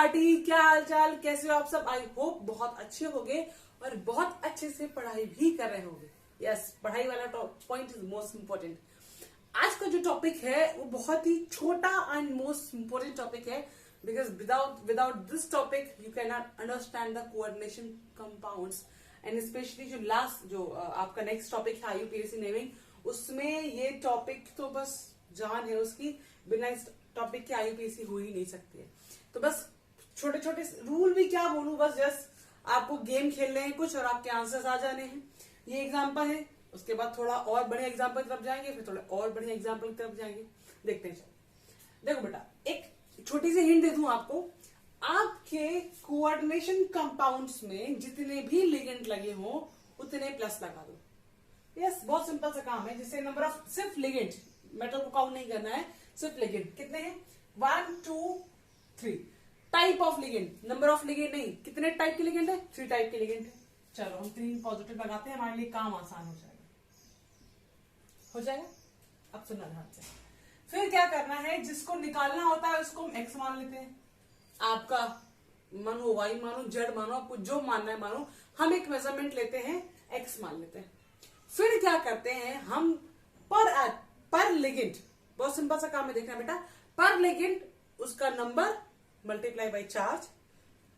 Party, क्या हाल चाल, कैसे हो आप सब। आई होप बहुत अच्छे होंगे और बहुत अच्छे से पढ़ाई भी कर रहे होंगे। यस, पढ़ाई वाला पॉइंट इज मोस्ट इम्पोर्टेंट। आज का जो टॉपिक है वो बहुत ही छोटा एंड मोस्ट इम्पोर्टेंट टॉपिक है, because without this topic you can not understand the coordination compounds and specially जो आपका नेक्स्ट टॉपिक है आईयूपीएसी नेमिंग, उसमें ये टॉपिक तो बस जान है उसकी, बिना इस टॉपिक के आईयूपीएसी हो ही नहीं सकती है। तो बस छोटे छोटे रूल भी क्या बोलूं, बस जस्ट आपको गेम खेलने हैं कुछ और आपके आंसर्स आ जाने हैं। ये एग्जांपल है, उसके बाद थोड़ा और बढ़िया एग्जांपल की तरफ जाएंगे, फिर थोड़ा और बढ़िया एग्जांपल की तरफ जाएंगे। देखते हैं। देखो बेटा, एक छोटी सी हिंट दे दूं आपको। आपके कोऑर्डिनेशन कंपाउंड्स में जितने भी लिगेंड लगे हों उतने प्लस लगा दो। यस, बहुत सिंपल सा काम है। जिससे नंबर ऑफ सिर्फ लिगेंड, मेटल को काउंट नहीं करना है, सिर्फ लिगेंड कितने हैं, 1 2 3। Type of ligand, number of ligand नहीं, कितने टाइप के लिगेंड है, 3 टाइप के लिगेंड है। चलो हम 3 पॉजिटिव लगाते हैं, हमारे लिए काम आसान हो जाएगा। अब सुनना ध्यान से। फिर क्या करना है, जिसको निकालना होता है उसको हम एक्स मान लेते हैं। आपका मानो वाई मानो जेड मानो, आपको जो मानना है मानो, हम एक मेजरमेंट लेते हैं, एक्स मान लेते हैं। फिर क्या करते हैं हम, पर लिगेंड, बहुत सिंपल सा काम है, देखना बेटा। पर लिगेंड उसका नंबर मल्टीप्लाई बाई चार्ज,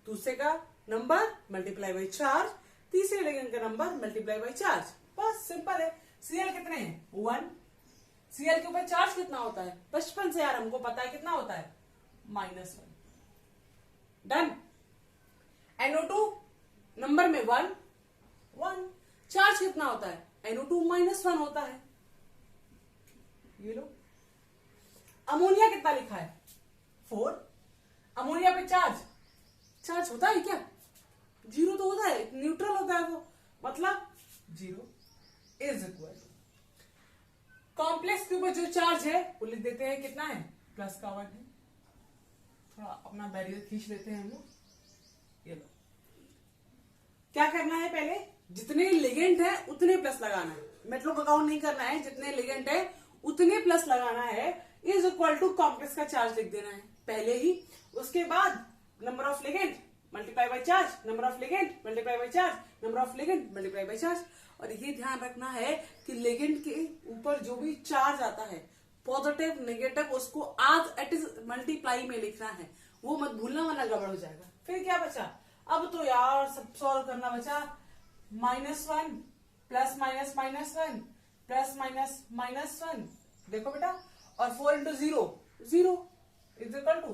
दूसरे का नंबर मल्टीप्लाई बाई चार्ज, तीसरे लिगेंड का नंबर मल्टीप्लाई बाई चार्ज। बस सिंपल है। सीएल कितने हैं, 1। सीएल के ऊपर चार्ज कितना होता है, बचपन से यार हमको पता है कितना होता है, -1। डन। NO2 नंबर में 1 1, चार्ज कितना होता है, NO2 -1 होता है। ये लो। अमोनिया कितना लिखा है, 4। अमोनिया पे चार्ज होता है क्या, 0 तो होता है, न्यूट्रल होता है वो, मतलब 0 इज इक्वल टू कॉम्प्लेक्स के ऊपर जो चार्ज है वो लिख देते हैं, कितना है, +1 है। थोड़ा अपना बैरियर खींच लेते हैं हम लोग। ये लो, क्या करना है, पहले जितने लिगेंड है उतने प्लस लगाना है, मेटलों का काउंट नहीं करना है, जितने लिगेंड है उतने प्लस लगाना है, इज इक्वल टू कॉम्प्लेक्स का चार्ज लिख देना है पहले ही। उसके बाद number of ligand multiply by charge, number of ligand multiply by charge, number of ligand multiply by charge. और ये ध्यान रखना है कि लिगेंड के ऊपर जो भी चार्ज आता है, पॉजिटिव नेगेटिव, उसको आज इट इज मल्टीप्लाई में लिखना है, वो मत भूलना वरना गड़बड़ हो जाएगा। फिर क्या बचा, अब तो यार सब सॉल्व करना बचा। -1 प्लस माइनस -1 प्लस माइनस -1, देखो बेटा, और 4 इंटू 0 इज इक्वल टू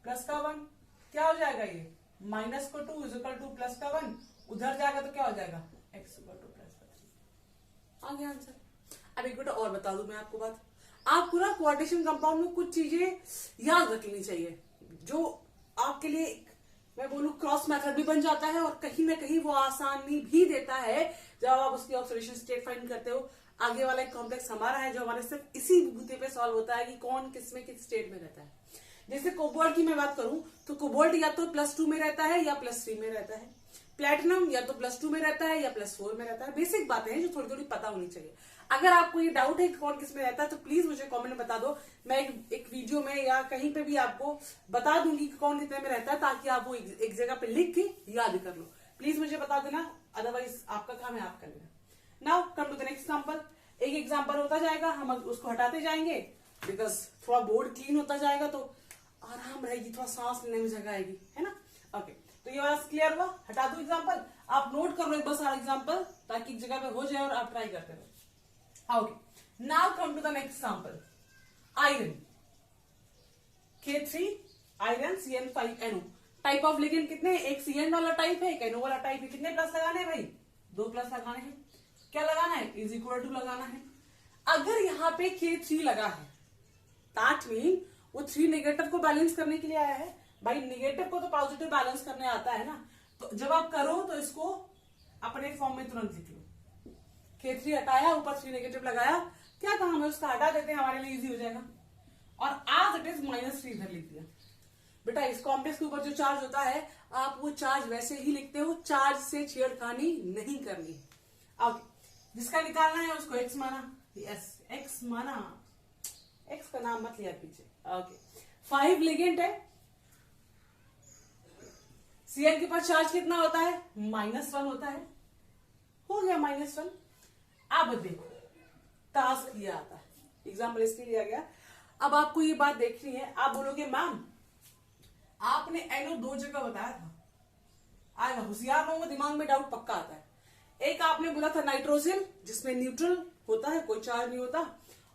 +1। क्या हो जाएगा ये, -2 इज इक्वल टू +1, उधर जाएगा तो क्या हो जाएगा, x इक्वल टू +3। आ गया आंसर। अब एक बेटा और बता दूं मैं आपको बात, आपको ना कोऑर्डिनेशन कंपाउंड में कुछ चीजें याद रखनी चाहिए, जो आपके लिए मैं बोलूं क्रॉस मेथड भी बन जाता है और कहीं ना कहीं वो आसानी भी देता है जब आप उसकी ऑक्सीडेशन स्टेट फाइंड करते हो। आगे वाला एक कॉम्प्लेक्स हमारा है जो हमारे सिर्फ इसी बूते पे सॉल्व होता है कि कौन किस में किस स्टेट में रहता है। जैसे कोबाल्ट की मैं बात करूं तो कोबाल्ट या तो +2 में रहता है या +3 में रहता है। प्लेटिनम या तो +2 में रहता है या +4 में रहता है। बेसिक बातें हैं जो थोड़ी थोड़ी पता होनी चाहिए। अगर आपको ये डाउट है कि कौन किस में रहता है तो प्लीज मुझे कमेंट में बता दो, मैं एक वीडियो में या कहीं पे भी आपको बता दूंगी कि कौन कितने में रहता है, ताकि आप वो एक जगह पे लिख के याद कर लो। प्लीज मुझे बता देना, अदरवाइज आपका काम है आप कर लेना। Now come to the next example. एक एग्जांपल होता जाएगा, हम उसको हटाते जाएंगे, बिकॉज थोड़ा बोर्ड क्लीन होता जाएगा तो आराम रहेगी, थोड़ा सांस लेने में जगह आएगी, है ना। ओके, तो ये वाला क्लियर हुआ। हटा दो एग्जांपल, आप नोट कर लो एक बस सारा एग्जांपल, ताकि एक जगह पे हो जाए और आप ट्राई करते रहो। Okay, now come to the next example. Iron. K3 iron CN5NO. Type of ligand कितने हैं, एक CN वाला टाइप है, एक NO वाला टाइप है। कितने प्लस लगाने हैं भाई, 2 प्लस लगाने हैं। क्या लगाना है, इज इक्वल टू लगाना है। अगर यहाँ पे K3 लगा है दैट मीन वो 3 नेगेटिव को बैलेंस करने के लिए आया है। भाई नेगेटिव को तो पॉजिटिव बैलेंस करने आता है ना, तो जब आप करो तो इसको अपने फॉर्म में तुरंत लिख लो। K3 हटाया, ऊपर 3 नेगेटिव लगाया, क्या काम है उसका, हटा देते हैं, हमारे लिए इजी हो जाएगा। और आज इट इज -3 इधर लिख दिया। बेटा इस कॉम्प्लेक्स के ऊपर जो चार्ज होता है आप वो चार्ज वैसे ही लिखते हो, चार्ज से छेड़खानी नहीं करनी। ओके, जिसका निकालना है उसको x माना, यस x माना, x का नाम मत लिया पीछे। ओके, 5 लिगेंड है, Cn के पास चार्ज कितना होता है? -1 होता है। हो गया -1। अब देखो टास्क ये आता है, एग्जाम्पल इसके लिया गया। अब आपको ये बात देखनी है, आप बोलोगे मैम आपने NO 2 जगह बताया था। आएगा, होशियार लोगों को दिमाग में डाउट पक्का आता है। एक आपने बोला था नाइट्रोसिल जिसमें न्यूट्रल होता है, कोई चार्ज नहीं होता,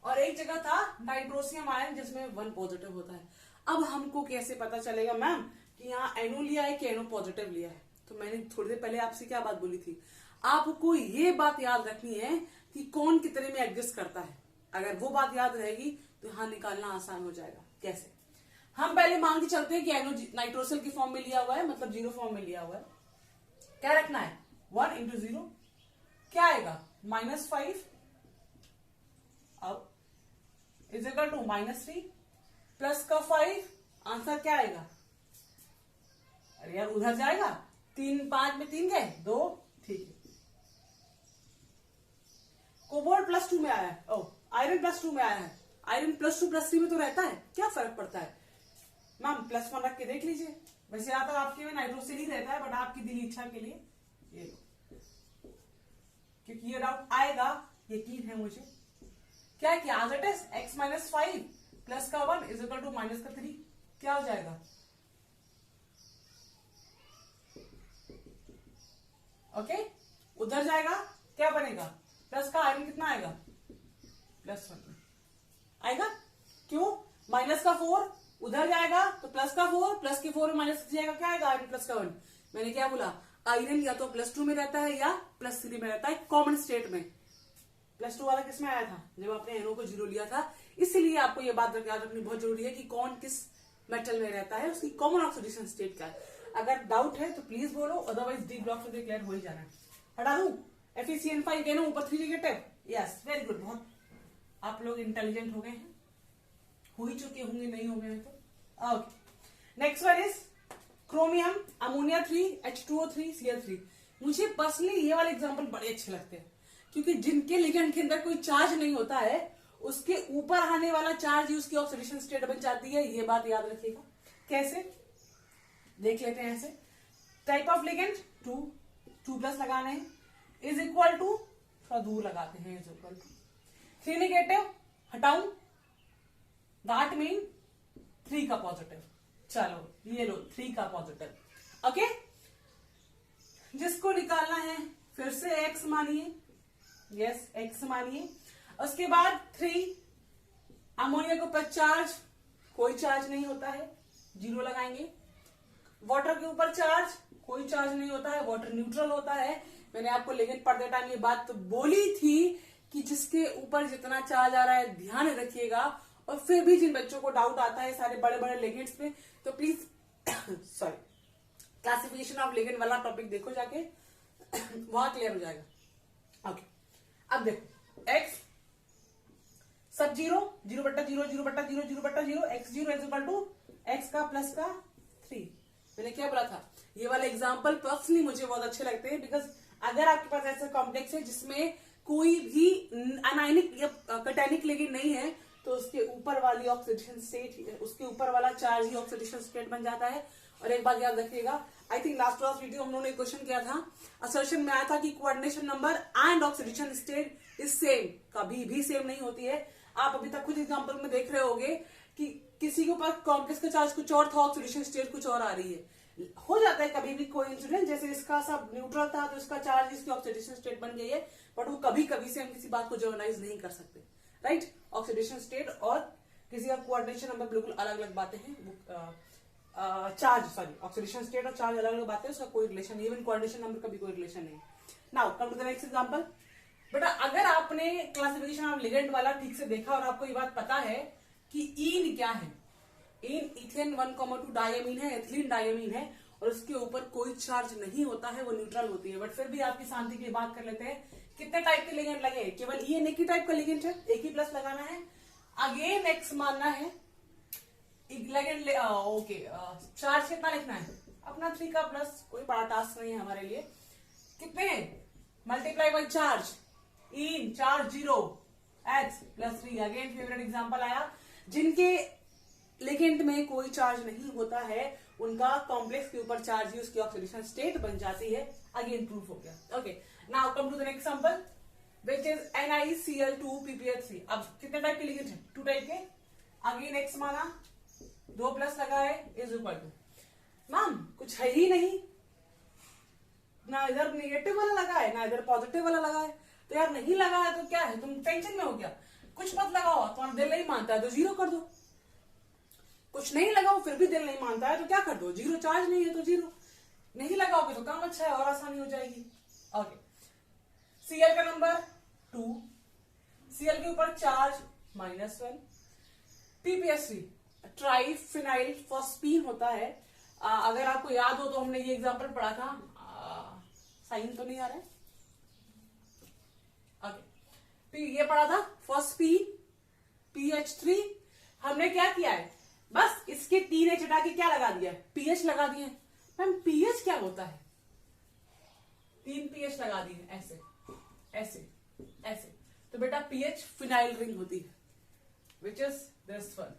और एक जगह था नाइट्रोसियम आयन जिसमें 1 पॉजिटिव होता है। अब हमको कैसे पता चलेगा मैम कि यहाँ NO लिया है कि NO पॉजिटिव लिया है? तो मैंने थोड़ी देर पहले आपसे क्या बात बोली थी, आपको ये बात याद रखनी है कि कौन कितने में एडजस्ट करता है। अगर वो बात याद रहेगी तो यहाँ निकालना आसान हो जाएगा। कैसे? हम पहले मान के चलते हैं कि NO नाइट्रोसिल की फॉर्म में लिया हुआ है, मतलब 0 फॉर्म में लिया हुआ है। क्या रखना है? 1 × 0 क्या आएगा? -5 अब इज इक्वल टू -3 प्लस का 5, आंसर क्या आएगा? अरे यार उधर जाएगा, 3 5 में 3 गए 2, ठीक है। कोबाल्ट +2 में आया है, आयरन +2 में आया है। आयरन +2 +3 में तो रहता है, क्या फर्क पड़ता है मैम? +1 रख के देख लीजिए। वैसे यहाँ तक आपके में नाइट्रोसिल ही रहता है, बट आपकी दिली इच्छा के लिए ये लो, क्योंकि ये डाउट आएगा, यकीन है मुझे। क्या किया? As it is x - 5 plus का 1 इज इक्वल टू -3, क्या हो जाएगा? ओके, उधर जाएगा, क्या बनेगा? प्लस का आयरन कितना आएगा? +1 आएगा। क्यों? -4 उधर जाएगा तो +4, प्लस के 4 में -3 जाएगा, क्या आएगा? आयरन +1। मैंने क्या बोला? आयरन या तो +2 में रहता है या +3 में रहता है, कॉमन स्टेट में। +2 वाला किसमें आया था? जब आपने NO को 0 लिया था। इसलिए आपको यह बात याद रखनी बहुत जरूरी है कि कौन किस मेटल में रहता है, उसकी कॉमन ऑक्सीडेशन स्टेट क्या है। अगर डाउट है तो प्लीज बोलो, अदरवाइज डी ब्लॉक से क्लियर हो ही जाना है। हटा दूं FeCN5 NO ऊपर 3 नेगेटिव, यस वेरी गुड, बहुत आप लोग इंटेलिजेंट हो गए हैं, हो ही चुके होंगे, नहीं हो गए हैं तो। Okay, next one is chromium ammonia 3 H2O3 Cl3। मुझे पर्सनली ये वाले एग्जांपल बड़े अच्छे लगते हैं, क्योंकि जिनके लिगेंड के अंदर कोई चार्ज नहीं होता है, उसके ऊपर आने वाला चार्ज ही उसकी ऑक्सीडेशन स्टेट बन जाती है। ये बात याद रखिएगा। कैसे? देख लेते हैं ऐसे। टाइप ऑफ लिगेंड 2+ लगाने हैं, इज इक्वल टू, थोड़ा दूर लगाते हैं, इज इक्वल टू 3 नेगेटिव हटाऊं, दैट मीन 3 का पॉजिटिव। चलो ये लो 3 का पॉजिटिव। ओके, जिसको निकालना है फिर से x मानिए, यस x मानिए। उसके बाद 3 अमोनिया के ऊपर चार्ज, कोई चार्ज नहीं होता है, 0 लगाएंगे। वाटर के ऊपर चार्ज, कोई चार्ज नहीं होता है, वाटर न्यूट्रल होता है। मैंने आपको लिगेंड पढ़ते टाइम ये बात तो बोली थी कि जिसके ऊपर जितना चार्ज आ रहा है ध्यान रखिएगा। और फिर भी जिन बच्चों को डाउट आता है सारे बड़े बड़े लिगेंड्स पे, तो please sorry classification of ligand वाला टॉपिक देखो जाके, वहां क्लियर हो जाएगा। ओके, अब देखो x सब 0 0/0 0/0 0/0 x0 is equal to x का प्लस का 3। मैंने क्या बोला था? ये वाले एग्जाम्पल पर्सनली मुझे बहुत अच्छे लगते हैं, बिकॉज अगर आपके पास ऐसा कॉम्प्लेक्स है जिसमें कोई भी अनायनिक या कैटायनिक लिगेंड नहीं है, तो उसके ऊपर वाली ऑक्सीडेशन स्टेट, उसके ऊपर वाला चार्ज ही ऑक्सीडेशन स्टेट बन जाता है। और एक बात याद रखिएगा, आई थिंक लास्ट वीडियो हम लोगों ने क्वेश्चन किया था, असर्शन में आया था कि coordination number and oxidation state is same, कभी भी सेम नहीं होती है। आप अभी तक कुछ एग्जांपल में देख रहे होंगे कि किसी के ऊपर कॉम्प्लेक्स का चार्ज कुछ और था, ऑक्सीडेशन स्टेट कुछ और आ रही है। हो जाता है कभी भी कोई इंसिडेंट, जैसे इसका सब न्यूट्रल था तो इसका चार्ज इसकी ऑक्सीडेशन स्टेट बन गई है, बट वो कभी कभी से हम किसी बात को जनरलाइज नहीं कर सकते, राइट। ऑक्सीडेशन स्टेट और किसी का कोऑर्डिनेशन नंबर बिल्कुल अलग अलग बातें हैं। चार्ज सॉरी ऑक्सीडेशन स्टेट और चार्ज अलग अलग बातें, उसका कोई रिलेशन नहीं, इवन कोऑर्डिनेशन नंबर का भी कोई रिलेशन नहीं। Now come to the next example. बेटा अगर आपने क्लासिफिकेशन ऑफ लिगेंड वाला ठीक से देखा और आपको ये बात पता है कि ईन क्या है, इन इथेन 1,2 डायमीन है, एथिलीन डायमीन है, और उसके ऊपर कोई चार्ज नहीं होता है, वो न्यूट्रल होती है। बट फिर भी आपकी शांति की बात कर लेते हैं, कितने टाइप के लिगेंड लगे? केवल ईन एक ही टाइप का लिगेंड है, एक ही प्लस लगाना है। अगेन एक्स मानना है, लिगेंड ओके, चार्ज कितना लिखना है? अपना 3 का प्लस, कोई बड़ा टास्क नहीं है हमारे लिए। कितने? Multiply by charge, in charge 0 x plus 3। Again favourite example आया, जिनके लिगेंड में कोई चार्ज नहीं होता है उनका कॉम्प्लेक्स के ऊपर चार्ज ही उसकी ऑक्सीडेशन स्टेट बन जाती है। अगेन प्रूफ हो गया। Okay, now come to the next example which is NiCl2PPH3। अब कितने टाइप के लिगेंड है? 2 टाइप के। अगेन एक्स माना, 2 प्लस लगा है इज इक्वल टू, मैम कुछ है ही नहीं, ना इधर नेगेटिव वाला लगा है ना इधर पॉजिटिव वाला लगा है, तो यार नहीं लगा है तो क्या है, तुम टेंशन में हो क्या? कुछ मत लगाओ, तुम्हारा दिल नहीं मानता है तो 0 कर दो। कुछ नहीं लगाओ फिर भी दिल नहीं मानता है तो क्या कर दो? 0। चार्ज नहीं है तो 0। नहीं लगाओगे तो काम अच्छा है और आसानी हो जाएगी। ओके, Cl का नंबर 2, Cl के ऊपर चार्ज -1, PPH3 ट्राइफिनाइल फॉस्फीन होता है। अगर आपको याद हो तो हमने ये एग्जांपल पढ़ा था, साइन तो नहीं आ रहा है, ओके, ये पढ़ा था फॉस्फीन PH3। हमने क्या किया है, बस इसके 3 H हटा के क्या लगा दिया है? पीएच लगा दिए। मैम पीएच क्या होता है? 3 पीएच लगा दिए, ऐसे ऐसे ऐसे, तो बेटा पीएच फिनाइल रिंग होती है विच इज दिस वन।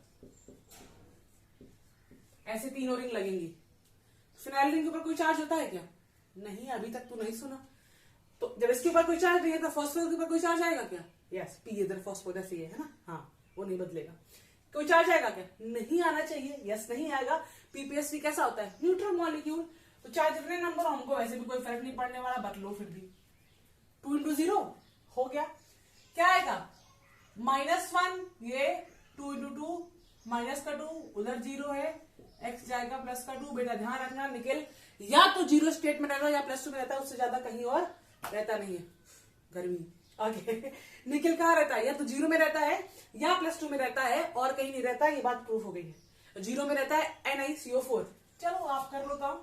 ऐसे 3 रिंग लगेंगी। फिनाइल रिंग के ऊपर कोई चार्ज होता है क्या? नहीं, अभी तक तो नहीं सुना। तो जब इसके ऊपर कोई चार्ज नहीं है तो फॉस्फोरस के ऊपर कोई चार्ज आएगा क्या? यस, पी इधर फॉस्फोरस ये है ना, हाँ वो नहीं बदलेगा। कोई चार्ज आएगा क्या? नहीं आना चाहिए। यस नहीं आएगा। पीपीएच3 कैसा होता है? Neutral molecule. तो चाहे जितने नंबर हमको वैसे भी कोई फर्क नहीं पड़ने वाला, बट लो फिर भी 2 × 0 हो गया। क्या आएगा? -1, ये 2 × 2, माइनस का 2 उधर 0 है, x जाएगा प्लस का 2। बेटा ध्यान रखना, निकल या तो 0 स्टेट में रहता है या +2 में रहता है, उससे ज्यादा कहीं और रहता नहीं है। गर्मी आगे निकल कहाँ रहता है? या तो 0 में रहता है या +2 में रहता है और कहीं नहीं रहता है। ये बात प्रूफ हो गई है। 0 में रहता है NiCO4। चलो आप कर लो काम,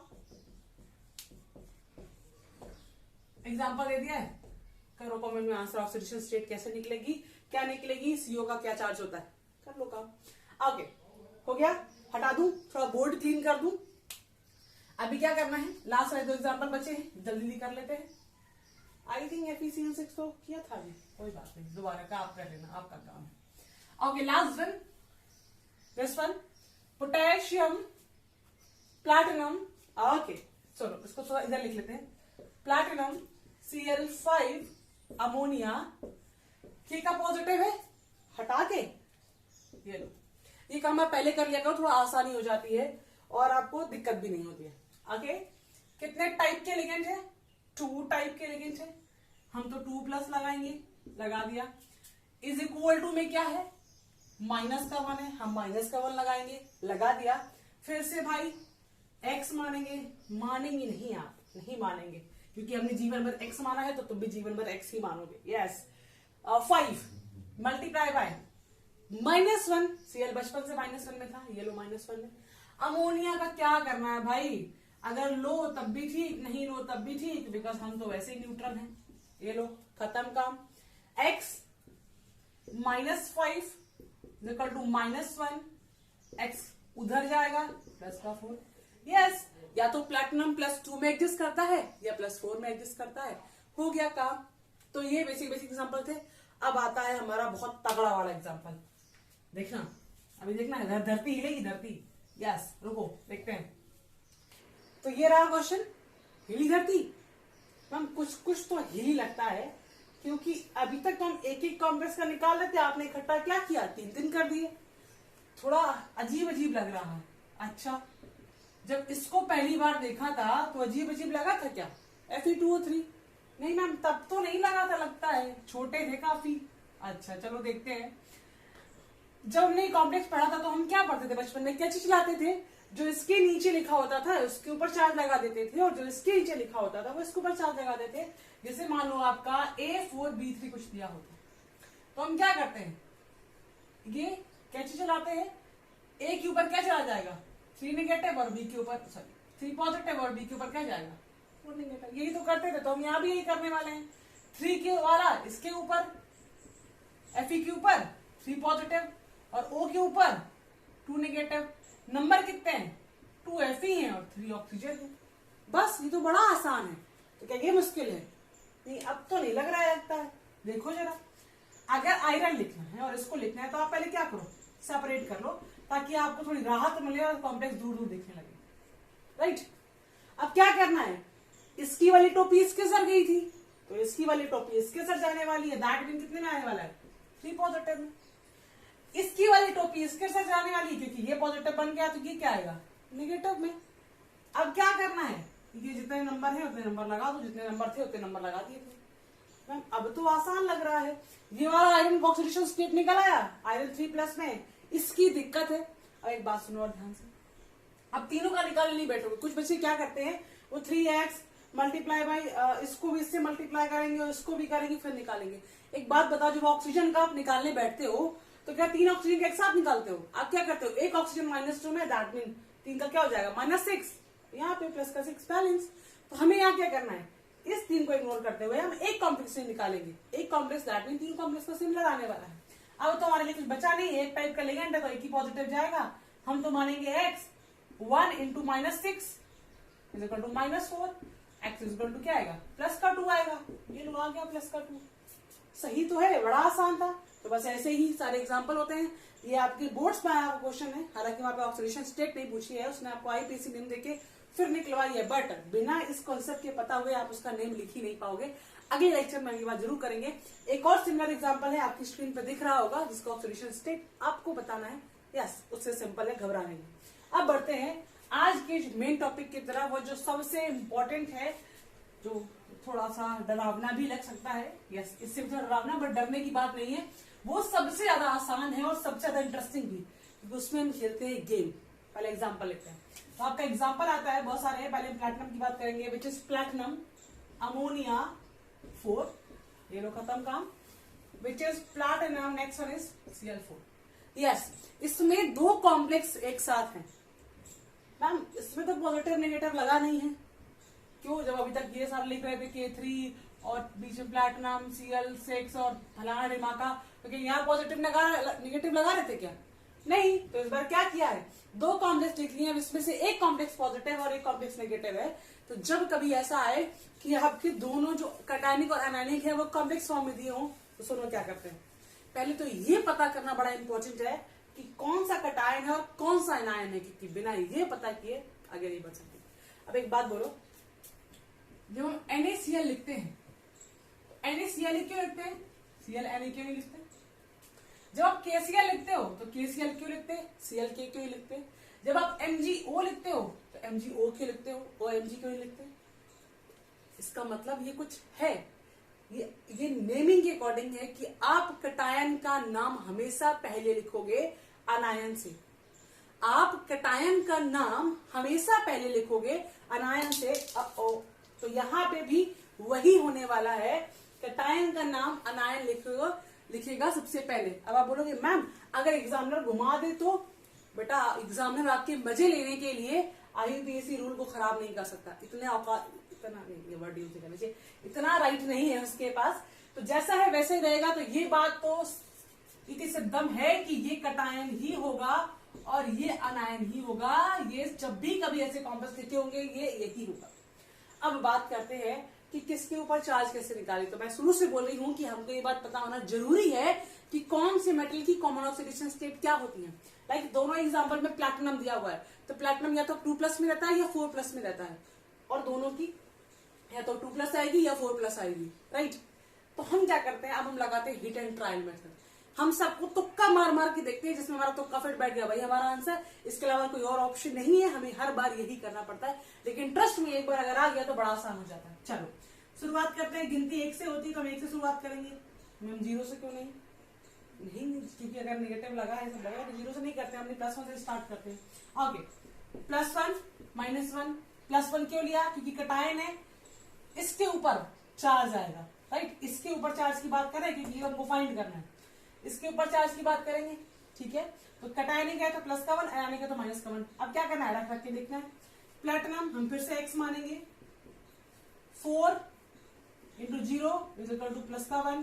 एग्जाम्पल दे दिया है, करो कमेंट में आंसर। ऑक्सीडेशन स्टेट कैसे निकलेगी, क्या निकलेगी, CO का क्या चार्ज होता है, कर लो काम। ओके हो गया, हटा दूं, थोड़ा बोर्ड क्लीन कर दूं। अभी क्या करना है, लास्ट वाले 2 एग्जाम्पल बचे हैं, जल्दी कर लेते हैं। आई थिंक FeCl6 तो किया था अभी, कोई बात नहीं, दोबारा का आप कर लेना, आपका काम है। Okay, last one, this one, potassium platinum. Okay चलो इसको थोड़ा इधर लिख लेते हैं। प्लैटिनम Cl5 अमोनिया, ठीक है, पॉजिटिव है, हटा के ये लो। ये काम आप पहले कर लिया करो, थोड़ा आसानी हो जाती है और आपको दिक्कत भी नहीं होती है। ओके, कितने टाइप के लिगेंड है? 2 टाइप के लिगेंड है। हम तो 2+ लगाएंगे, लगा दिया। इज इक्वल टू में क्या है? -1 है, हम -1 लगाएंगे, लगा दिया। फिर से भाई x मानेंगे, मानेंगे नहीं, आप नहीं मानेंगे क्योंकि हमने जीवन भर x माना है तो तुम भी जीवन भर x ही मानोगे। यस, 5 मल्टीप्लाई बाय -1, Cl बचपन से -1 में था, ये लो -1 में। अमोनिया का क्या करना है भाई? अगर लो तब भी ठीक, नहीं लो तब भी ठीक, बिकॉज हम तो वैसे ही न्यूट्रल हैं। ये लो, खत्म काम। x -5 इक्वल टू -1, x उधर जाएगा +4। यस, या तो प्लैटिनम +2 में एडजस्ट करता है या +4 में एडजस्ट करता है। हो गया काम। तो ये बेसिक एग्जांपल थे। अब आता है हमारा बहुत तगड़ा वाला एग्जांपल। देखना, अभी देखना है, धरती हिलेगी, धरती। यस, रुको देखते हैं। तो ये रहा क्वेश्चन, हिली धरती। मैम कुछ तो हिली लगता है, क्योंकि अभी तक तो हम एक कॉम्प्लेक्स का निकाल रहे थे, आपने इकट्ठा क्या किया, 3 कर दिए। थोड़ा अजीब लग रहा है। अच्छा, जब इसको पहली बार देखा था तो अजीब लगा था क्या? Fe2O3? नहीं मैम, तब तो नहीं लगा था, लगता है छोटे थे काफी। अच्छा चलो देखते हैं। जब हमने कॉम्प्लेक्स पढ़ा था तो हम क्या पढ़ते थे बचपन में, क्या चीज लाते थे? जो इसके नीचे लिखा होता था उसके ऊपर चार्ज लगा देते थे, और जो इसके नीचे लिखा होता था वो इसके ऊपर चार्ज लगा देते थे। जैसे मान लो आपका A4B3 कुछ दिया होता, तो हम क्या करते हैं, ये कैंची चलाते हैं, A के ऊपर क्या चला जाएगा, 3 नेगेटिव, और B के ऊपर 3 पॉजिटिव, और B के ऊपर क्या जाएगा, 4 नेगेटिव। यही तो करते थे, तो हम यहाँ भी यही करने वाले हैं। 3 के वाला इसके ऊपर, Fe के ऊपर 3 पॉजिटिव, और O के ऊपर 2 नेगेटिव। नंबर कितने हैं? 2 Fe हैं और 3 ऑक्सीजन है। बस ये तो बड़ा आसान है, तो क्या ये मुश्किल है? नहीं, अब तो नहीं लग रहा है, लगता है। देखो जरा, अगर आयरन लिखना है और इसको लिखना है तो आप पहले क्या करो, सेपरेट कर लो, ताकि आपको थोड़ी राहत मिले और कॉम्प्लेक्स दूर दिखने लगे। राइट। अब क्या करना है, इसकी वाली टोपी इसके सर गई थी तो इसकी वाली टोपी इसके सर जाने वाली है, दैट मीन कितने में आने वाला है, 3 पॉजिटिव में। इसकी वाली टोपी इसके सर जाने वाली है क्योंकि ये पॉजिटिव बन गया तो ये क्या आएगा, नेगेटिव में। अब क्या करना है, ये जितने नंबर है उतने नंबर लगा दो, जितने नंबर थे उतने नंबर लगा दिए थे। मैम अब तो आसान लग रहा है, ये वाला आयरन का ऑक्सीडेशन स्टेट निकल आया आयरन 3+ में, इसकी दिक्कत है। अब एक बात सुनो और ध्यान से, अब तीनों का निकालने नहीं बैठोगे। कुछ बच्चे क्या करते हैं, वो 3x मल्टीप्लाई बाई इसको भी इससे मल्टीप्लाई करेंगे और इसको भी करेंगे फिर निकालेंगे। एक बात बताओ, जब ऑक्सीजन का आप निकालने बैठते हो तो क्या 3 ऑक्सीजन के एक साथ निकालते हो? आप क्या करते हो, एक ऑक्सीजन -2 में, दैट मीन 3 का क्या हो जाएगा -6, यहाँ पे प्लस का 6 बैलेंस। तो हमें यहाँ क्या करना है, इस 3 को इग्नोर करते हुए हम एक कॉम्प्लेक्स से निकालेंगे, एक कॉम्प्लेक्स दैट मीन 3 कॉम्प्लेक्स का सिमिलर आने वाला है। अब तो हमारे लिए कुछ बचा नहीं, एक टाइप का लिगेंड है तो एक ही पॉजिटिव जाएगा। हम तो मानेंगे x 1 × -6 = -4, x = क्या आएगा, प्लस का 2 आएगा। ये लो आ गया प्लस का 2, सही तो है, बड़ा आसान था। तो बस ऐसे ही सारे एग्जांपल होते हैं। ये आपके बोर्ड्स में आया हुआ क्वेश्चन है, हालांकि वहां पे ऑक्सीडेशन स्टेट नहीं पूछी है, उसने आपको आईपीसी नेम देके फिर निकलवाई है, बट बिना इस कॉन्सेप्ट के पता हुए आप उसका नेम लिख ही नहीं पाओगे। अगले लेक्चर में ये बात जरूर करेंगे। एक और सिमिलर एग्जांपल है, आपकी स्क्रीन पे दिख रहा होगा, जिसका ऑक्सीडेशन स्टेट आपको बताना है। यस, उससे सिंपल है, घबराने नहीं। अब बढ़ते हैं आज के मेन टॉपिक की तरफ, वो जो सबसे इंपॉर्टेंट है, जो थोड़ा सा डरावना भी लग सकता है। यस, इससे भी डरावना, बट डरने की बात नहीं है, वो सबसे ज्यादा आसान है और सबसे ज्यादा इंटरेस्टिंग भी, क्योंकि उसमें हम खेलते हैं गेम। पहले एग्जांपल लेते हैं। तो आपका एग्जांपल आता है, बहुत सारे हैं। पहले प्लैटिनम की बात करेंगे, विच इज प्लैटिनम अमोनिया 4, ये लो खत्म काम। Which is platinum, next one is Cl4। Yes, इसमें 2 कॉम्प्लेक्स एक साथ हैं। मैम इसमें तो पॉजिटिव नेगेटिव लगा नहीं है, क्यों? जब अभी तक ये सारे लिख रहे थे K3 और बीच में प्लैटिनम Cl6 और फलाना ढिमाका, क्योंकि यहाँ पॉजिटिव नेगेटिव लगा रहे थे क्या? नहीं। तो इस बार क्या किया है, 2 कॉम्प्लेक्स लिख लिए, इसमें से एक कॉम्प्लेक्स पॉजिटिव और एक कॉम्प्लेक्स नेगेटिव है। तो जब कभी ऐसा आए कि आपके दोनों जो कैटायनिक और एनायनिक है वो कॉम्प्लेक्स फॉर्म में दिए हों, तो सुनो क्या करते हैं। पहले तो ये पता करना बड़ा इंपॉर्टेंट है कि कौन सा कैटायन है और कौन सा एनायन है, क्योंकि बिना ये पता किए आगे नहीं बढ़ सकते। अब एक बात बोलो, जब हम NaCl लिखते हैं तो NaCl क्यों लिखते हैं, Cl Na क्यों नहीं लिखते? जब आप KCl लिखते हो तो KCl क्यों लिखते हैं, Cl क्यों लिखते हैं? जब आप MgO लिखते हो तो MgO क्यों लिखते हो, OMg क्यों नहीं लिखते? इसका मतलब ये कुछ है, ये नेमिंग के अकॉर्डिंग है कि आप कैटायन का नाम हमेशा पहले लिखोगे अनायन से। आप कैटायन का नाम हमेशा पहले लिखोगे अनायन से। तो यहाँ पे भी वही होने वाला है, कैटायन का नाम अनायन लिखेगा सबसे पहले। अब आप बोलोगे मैम अगर एग्जामिनर घुमा दे तो? बेटा एग्जामिनर आपके मजे लेने के लिए IUPAC रूल को खराब नहीं कर सकता, इतना नहीं, ये वर्ड यूज करना चाहिए, इतना राइट नहीं है उसके पास। तो जैसा है वैसे ही रहेगा। तो ये बात तो इति सिद्धम है कि ये कैटायन ही होगा और ये अनायन ही होगा। ये जब भी कभी ऐसे कॉम्प्लेक्स लिखे होंगे ये यही होगा। अब बात करते हैं कि किसके ऊपर चार्ज कैसे निकाले। तो मैं शुरू से बोल रही हूं कि हमको ये बात पता होना जरूरी है कि कौन से मेटल की कॉमन ऑक्सीडेशन स्टेट क्या होती है। लाइक दोनों एग्जांपल में प्लैटिनम दिया हुआ है, तो प्लैटिनम या तो 2+ में रहता है या 4+ में रहता है, और दोनों की या तो 2+ आएगी या 4+ आएगी, राइट। तो हम क्या करते हैं, अब हम लगाते हैं हिट एंड ट्रायल मेथड। हम सबको तुक्का मार मार के देखते हैं, जिसमें हमारा तुक्का फिट बैठ गया भाई हमारा आंसर, इसके अलावा कोई और ऑप्शन नहीं है, हमें हर बार यही करना पड़ता है। लेकिन ट्रस्ट में एक बार अगर आ गया तो बड़ा आसान हो जाता है। चलो शुरुआत करते हैं। गिनती 1 से होती है तो हम 1 से शुरुआत करेंगे। हम 0 से क्यों नहीं, क्योंकि अगर नेगेटिव लगा है सब लगा तो 0 से नहीं करते, हमने +1 से स्टार्ट करते हैं। ओके, +1 -1 +1 क्यों लिया, क्योंकि कैटायन है, इसके ऊपर चार्ज आएगा, राइट। इसके ऊपर चार्ज की बात करें क्योंकि हमको फाइंड करना है, इसके ऊपर चार्ज की बात करेंगे, ठीक है। तो कैटायनिक है तो +1, एनायनिक है तो -1। अब क्या करना है, रख रख के देखना है। प्लैटिनम हम फिर से x मानेंगे, 4 × 0 = +1।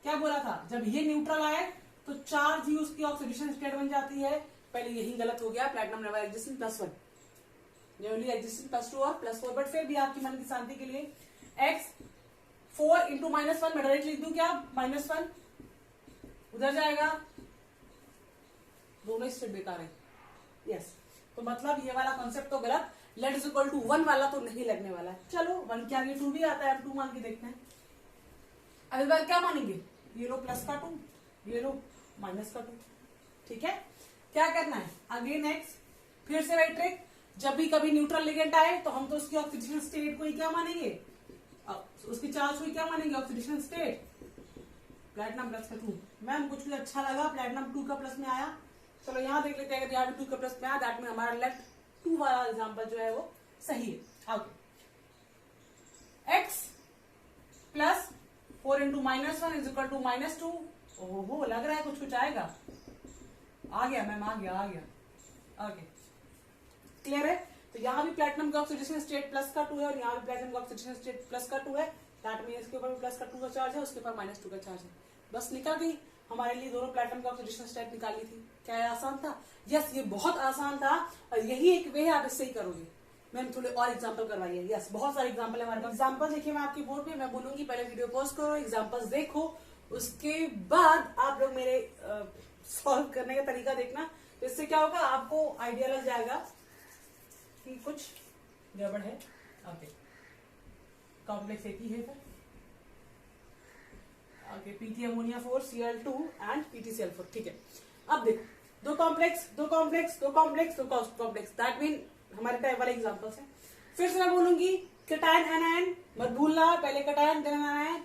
क्या बोला था, जब ये न्यूट्रल आए तो चार्ज ही उसकी ऑक्सीडेशन स्टेट बन जाती है। पहले यही गलत हो गया, platinum never existing +1, only existing +2 और +4। बट फिर भी आपकी मन की शांति के लिए x 4 × -1 मैं डायरेक्ट लिख दूं क्या, -1 उधर जाएगा, दोनों स्टेट बेकार है। यस, तो मतलब ये वाला कॉन्सेप्ट तो गलत। लेट इज इक्वल टू 1 वाला तो नहीं लगने वाला है। चलो 1 के आगे 2 भी आता है, अब 2 मान के देखते हैं। अब इस बार क्या मानेंगे, ये लो प्लस का 2, ये लो माइनस का 2, ठीक है। क्या करना है अगेन एक्स, फिर से वही ट्रिक, जब भी कभी न्यूट्रल लिगेंड आए तो हम तो उसकी ऑक्सीडेशन स्टेट को ही क्या मानेंगे, उसकी चार्ज को ही क्या मानेंगे, ऑक्सीडेशन स्टेट। प्लैटिनम प्लस का 2, मैम कुछ भी अच्छा लगा, प्लैटिनम 2 का प्लस में आया, चलो यहाँ देख लेते हैं, अगर यहाँ भी 2 का प्लस में आया दैट में हमारा लेफ्ट 2 वाला एग्जाम्पल जो है वो सही है। Okay, x plus 4 into -1 is equal to -2। ओहो, लग रहा है कुछ आएगा, आ गया मैम, आ गया। ओके, क्लियर है। तो यहाँ भी प्लैटिनम का ऑक्सीडेशन स्टेट प्लस का 2 है और यहाँ भी प्लैटिनम का ऑक्सीडेशन स्टेट प्लस का 2 है, दैट मीन इसके ऊपर भी प्लस का 2 का चार्ज है, उसके ऊपर -2 का चार्ज है। बस निकल गई हमारे लिए दोनों प्लैटिनम का ऑक्सीडेशन स्टेट निकाली थी। क्या ये आसान था? यस, ये बहुत आसान था और यही एक वे है, आप इससे ही करोगे। मैम थोड़े और एग्जांपल करवाइए। यस, बहुत सारे एग्जांपल है हमारे पास। एग्जांपल देखिए मैं आपके बोर्ड पे, मैं बोलूंगी पहले वीडियो पॉज करो, एग्जांपल्स देखो, उसके बाद आप लोग मेरे सॉल्व करने का तरीका देखना। तो इससे क्या होगा, आपको आइडिया लग जाएगा कि कुछ गड़बड़ है। ओके, कॉम्प्लेक्स एक ही है फिर। Okay, PT ammonia 4 Cl2 and PtCl4, ठीक है। अब देखो, दो कॉम्प्लेक्स, दैट मीन हमारे टाइप वाले एग्जांपल्स हैं। फिर से मैं बोलूंगी कैटायन एनायन, मत भूलना, पहले cation then anion.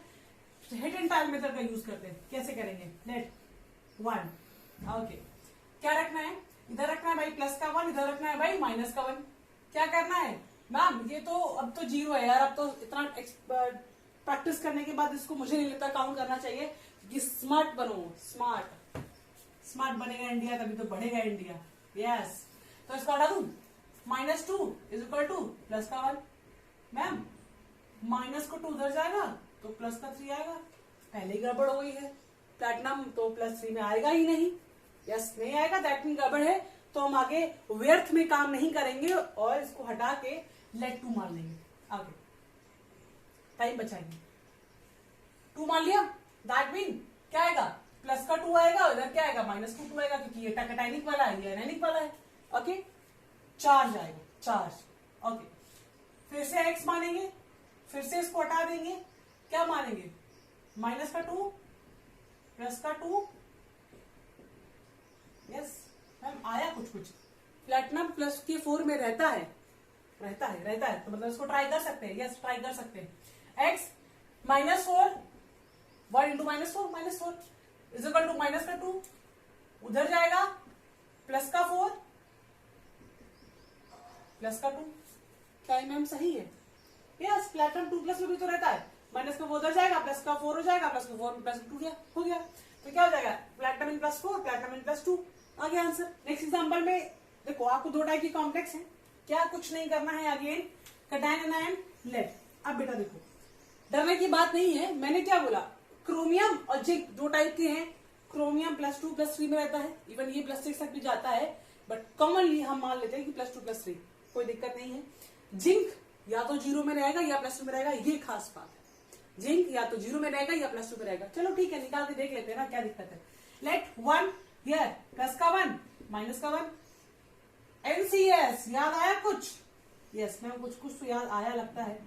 Head and tail method का यूज करते हैं, कैसे करेंगे, लेट 1। ओके, क्या रखना है, इधर रखना है भाई प्लस का 1, इधर रखना है भाई माइनस का 1। क्या करना है मैम, ये तो अब तो 0 है यार, अब तो इतना प्रैक्टिस करने के बाद इसको मुझे नहीं लगता काउंट करना चाहिए, कि स्मार्ट बनो, स्मार्ट बनेगा इंडिया तभी तो बढ़ेगा इंडिया। यस, तो इसको हटा दूं, -2 इज इक्वल टू प्लस का 1। मैम माइनस को 2 उधर जाएगा तो प्लस का 3 आएगा, पहले ही गड़बड़ हो गई है, प्लैटिनम तो +3 में आएगा ही नहीं। यस, नहीं आएगा, दैट मीन गड़बड़ है, तो हम आगे व्यर्थ में काम नहीं करेंगे और इसको हटा के लेट 2 मान लेंगे, आगे टाइम बचाएंगे। 2 मान लिया, दैट मीन क्या आएगा, प्लस का 2 आएगा, इधर क्या आएगा -2 आएगा, क्योंकि ये कैटायनिक वाला है, ये एनायनिक वाला है। ओके, चार्ज आएगा, चार्ज। ओके, फिर से x मानेंगे, फिर से इसको हटा देंगे, क्या मानेंगे, -2 प्लस का 2। यस मैम, आया कुछ प्लैटिनम प्लस के 4 में रहता है, तो मतलब इसको ट्राई कर सकते हैं। यस, ट्राई कर सकते हैं। x -4, 1 into -4 is equal to minus का 2, उधर जाएगा प्लस का 4 प्लस का 2। क्या मैम सही है? यस, प्लैटिनम 2 प्लस में भी तो रहता है, माइनस का 4 उधर जाएगा, प्लस का 4 हो जाएगा, प्लस का 4 प्लस 2 हो गया। तो क्या हो जाएगा, प्लैटिनम इन +4, प्लैटिनम इन +2, आ गया आंसर। नेक्स्ट एग्जांपल में देखो, आपको 2 टाइप की कॉम्प्लेक्स है, क्या कुछ नहीं करना है, अगेन कैटायन एनायन लेट। अब बेटा देखो, डरने की बात नहीं है, मैंने क्या बोला, क्रोमियम और जिंक 2 टाइप के हैं, क्रोमियम +2 +3 में रहता है, इवन ये +6 तक भी जाता है, बट कॉमनली हम मान लेते हैं कि +2 +3, कोई दिक्कत नहीं है। जिंक या तो 0 में रहेगा या +2 में रहेगा, ये खास बात है, जिंक या तो 0 में रहेगा या +2 में रहेगा। चलो ठीक है, निकाल के देख लेते हैं ना, क्या दिक्कत है। लेट 1 हियर, प्लस का 1 माइनस का 1। NCS याद आया कुछ? यस मैम, कुछ तो याद आया लगता है।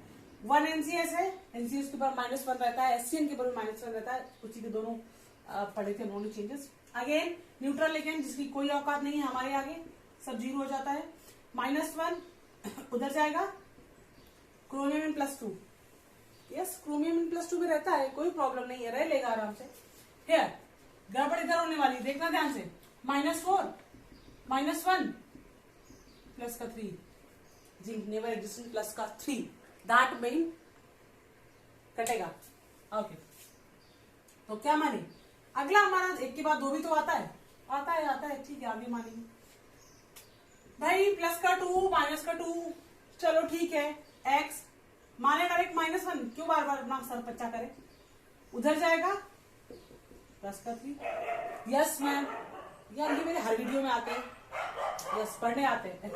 1 NCS है, NCS के ऊपर -1 रहता है, SCN के ऊपर -1 रहता है, उसी के दोनों पढ़े थे उन्होंने चेंजेस। अगेन न्यूट्रल लिगेंड जिसकी कोई औकात नहीं है हमारे आगे, सब 0 हो जाता है, -1 उधर जाएगा, क्रोमियम इन +2। यस, क्रोमियम इन +2 में रहता है, कोई प्रॉब्लम नहीं है, रह लेगा आराम से। हियर गड़बड़ इधर होने वाली, देखना ध्यान से, -4 -1 प्लस का 3, जिंक नेवर एग्जिस्टिंग प्लस का 3, दैट मीन कटेगा। ओके, तो क्या माने, अगला हमारा 1 के बाद 2 भी तो आता है, ठीक है, आगे मानेंगे भाई, प्लस का 2 माइनस का 2, चलो ठीक है। x माने डायरेक्ट -1, क्यों बार बार अपना सर पच्चा करे, उधर जाएगा प्लस का 3। यस मैम, यार ये मेरे हर वीडियो में आते हैं, यस पढ़ने आते हैं।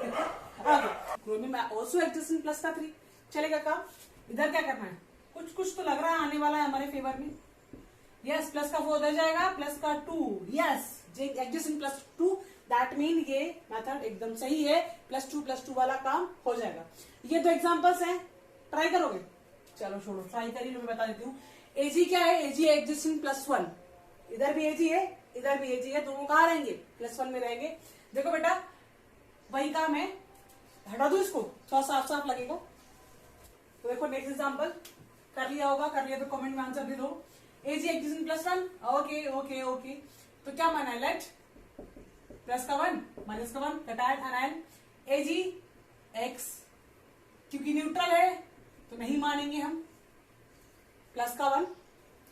क्रोमियम ऑल्सो एग्जिस्टिंग प्लस का 3, चलेगा काम। इधर क्या करना है, कुछ तो लग रहा है आने वाला है हमारे फेवर में। यस, प्लस का 4 उधर जाएगा, प्लस का 2, yes zinc existing +2, that mean ये मेथड एकदम सही है, +2 वाला काम हो जाएगा। ये दो एग्जांपल्स हैं, ट्राई करोगे? चलो छोड़ो, ट्राई करिए, मैं बता देती हूँ। एजी क्या है? एजी एग्जिस्टिंग +1, इधर भी एजी है, इधर भी एजी है, दोनों कहाँ रहेंगे? +1 में रहेंगे। देखो बेटा वही काम है, हटा दो इसको, थोड़ा साफ साफ लगेगा। तो देखो नेक्स्ट एग्जांपल कर लिया होगा, कर लिया तो कमेंट में आंसर दे दो। एजी एग्जिस्टिंग +1, ओके ओके ओके। तो क्या माना है? लेट प्लस का 1 माइनस का 1 कटाएट अनायन एजी एक्स, क्योंकि न्यूट्रल है तो नहीं मानेंगे हम, प्लस का 1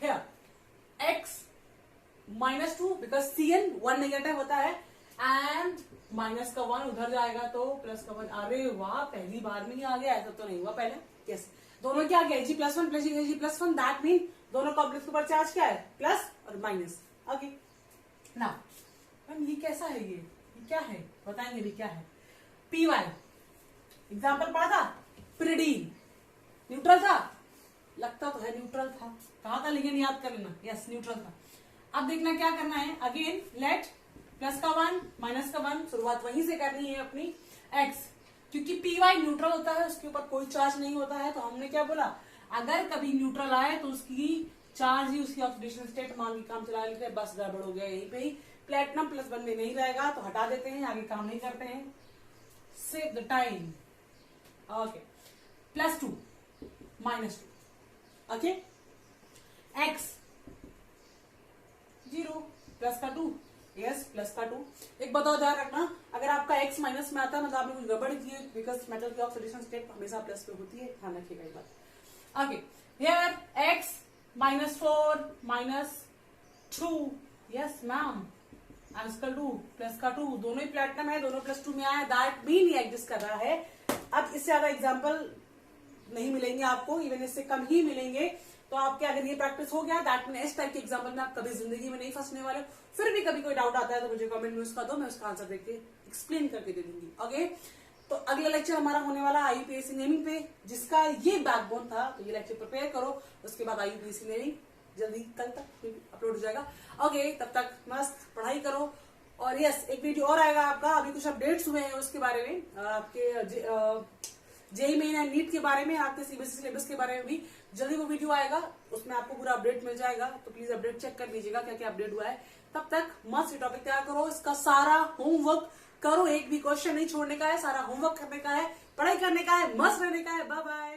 here x -2 because CN 1 negative होता है, एंड माइनस का 1 उधर जाएगा तो प्लस का 1। अरे वाह, पहली बार में ही आ गया, ऐसा तो नहीं हुआ पहले। यस, दोनों क्या आ गया? एजी +1 प्लस एजी +1, दैट मीन दोनों कॉम्प्लेक्स के ऊपर चार्ज क्या है? प्लस और माइनस। ओके ना मैम ये कैसा है? ये क्या है बताएंगे भी क्या है? PY एग्जाम्पल पढ़ा था, पिरिडीन न्यूट्रल था, लगता तो है न्यूट्रल था, कहा था लेकिन याद कर लेना, यस न्यूट्रल था। अब देखना क्या करना है, अगेन लेट प्लस का 1 माइनस का 1, शुरुआत वहीं से करनी है अपनी x, क्योंकि PY न्यूट्रल होता है, उसके ऊपर कोई चार्ज नहीं होता है। तो हमने क्या बोला, अगर कभी न्यूट्रल आए तो उसकी चार्ज ही उसकी ऑक्सीडेशन स्टेट मान के काम चला लेते हैं, बस गड़बड़ हो गया यहीं पे ही। प्लेटिनम +1 में नहीं रहेगा तो हटा देते हैं, आगे काम नहीं करते हैं, save the time. Okay, +2 -2, okay, x 0 plus का 2, यस प्लस का 2। एक बताओ ध्यान रखना, अगर आपका x माइनस में आता है मतलब आपने कुछ गड़बड़ की है, बिकॉज मेटल की ऑक्सीडेशन स्टेट हमेशा प्लस पे होती है, ध्यान रखिएगा ये बात। Okay, here x -4 -2, yes ma'am, -2 plus का 2, दोनों ही प्लेटिनम है, दोनों +2 में आया, दैट मीन ये एग्जिस्ट कर रहा है। अब इससे ज्यादा एग्जाम्पल नहीं मिलेंगे आपको, इवन इससे कम ही मिलेंगे। तो आपके अगर ये प्रैक्टिस हो गया, दैट मीन इस टाइप के एग्जाम्पल में आप कभी जिंदगी में नहीं फंसने वाले। फिर भी कभी कोई डाउट आता है तो मुझे कमेंट में उसका दो, मैं उसका आंसर देके एक्सप्लेन करके दे दूंगी। ओके, तो अगला लेक्चर हमारा होने वाला IUPAC नेमिंग पे, जिसका ये बैकबोन था, तो ये लेक्चर प्रिपेयर करो, उसके बाद IUPAC नेमिंग जल्दी कल तक अपलोड हो जाएगा। ओके, तब तक मस्त पढ़ाई करो। और यस, एक वीडियो और आएगा आपका, अभी कुछ अपडेट्स हुए हैं उसके बारे में, आपके JEE मेन एंड नीट के बारे में, आपके CBSE सिलेबस के बारे में भी जल्दी वो वीडियो आएगा, उसमें आपको पूरा अपडेट मिल जाएगा। तो प्लीज अपडेट चेक कर लीजिएगा क्या क्या अपडेट हुआ है। तब तक मस्त टॉपिक तैयार करो, इसका सारा होमवर्क करो, एक भी क्वेश्चन नहीं छोड़ने का है, सारा होमवर्क करने का है, पढ़ाई करने का है, मस्त रहने का है। Bye bye.